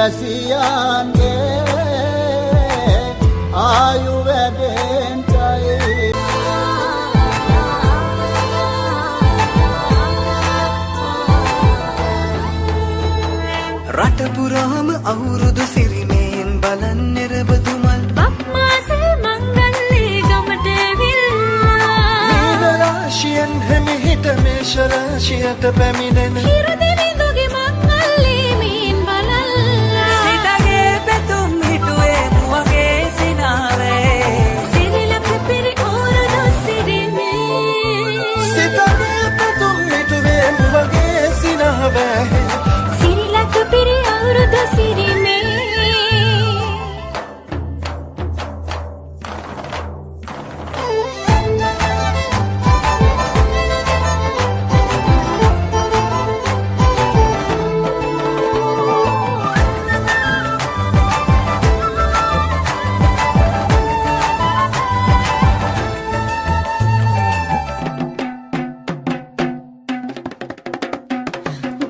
වැසියන්ගේ ආයු වැඩෙන්ටයි රට පුරාම අවුරුදු සිරිමයෙන් බලන් නිරබදුමල් බක්මාසේ මංගල්ලේ ගමට ඇවිල්ලා මීන රාශියෙන් හැමිහිට මේෂ රාශියට පැමිණෙන හිරදෙවිඳුගේ මංගල්ලේ මීන් බලල්ලා සිතගේ පැතුම් හිටුවේ මුවගේ සිනාවේ සිරිලක පිරි ඕරදු සිරිමේ සිතගේ පැතුම් හිටුවේ මුවගේ සිනාවේ සිරිලක පිරි අවුරුදු සිරිමේ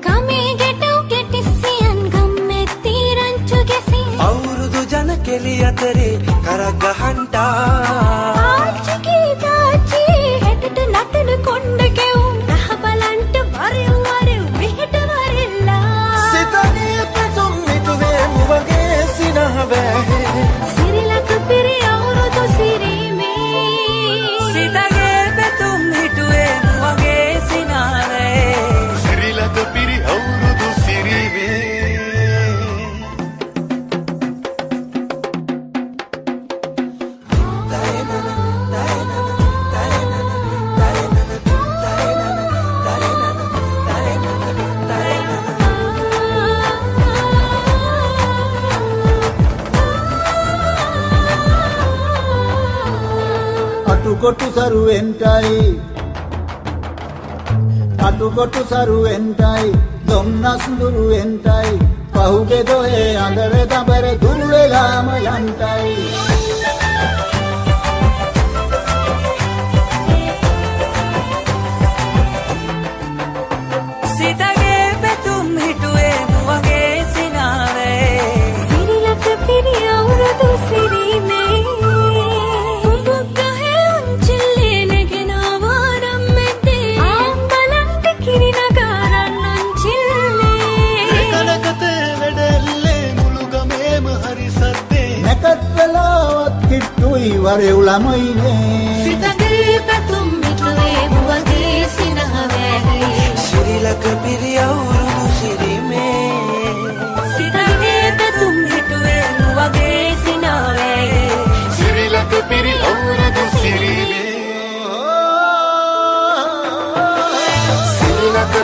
ගමේ ගැටෝ කෙටිසියන් ගම්මෙත්ති රංචු ගැසී අවුරුදු ජන කෙලි අතරේ කරක් ගහන්ටා ආච්චිගේ තාච්චී හෙටට නටන කොණ්ඩ කෙවුම් රහ බලන්ට වරෙව් වරෙව් මෙහෙට වරෙල්ලා සිතගේ පැතුම් හිටුවේ මුවගේ සිනාවේ සිරිලක පිරි අවුරුදු සිරිමේ සිතගේ පැතුම් හිටුවේ මුවගේ සිනාවේ සිරිලක පිරි අවුරුදු සිරිවේ අටුකොටු සරුවෙන්ටයි දොම්නස් දුරුවෙන්ටයි පහුගේ දොහේ අඳර දබර දුර වෙලාම යන්ටයි සිතගේ පැතුම් හිටුවේ මුවගේ සිනාවේ සිරිලක පිරි අවුරුදු සිරිමේ උඹක් ගහේ උන්චිල්ලේ නැගෙන ආවාරම් මෙතේ ආම් බලන්ට කිරි නගාරන් උන්චිල්ලේ කනකතේ වැඩල්ලේ මුළු ගමේම හරි සද්දේ නැකත් වෙලාවත් කිට්ටුයි වරෙව් ළමයිනේ සිතගේ පැතුම් මිටුවේ මුවගේ සිනහවැහි සිරිලක පිරි අවුරුදු සිරිමේ සිතගේ පැතුම් හිටුවේ මුවගේ සිනාවේ සිරිලක පිරි අවුරුදු සිරිවේ සිරිලක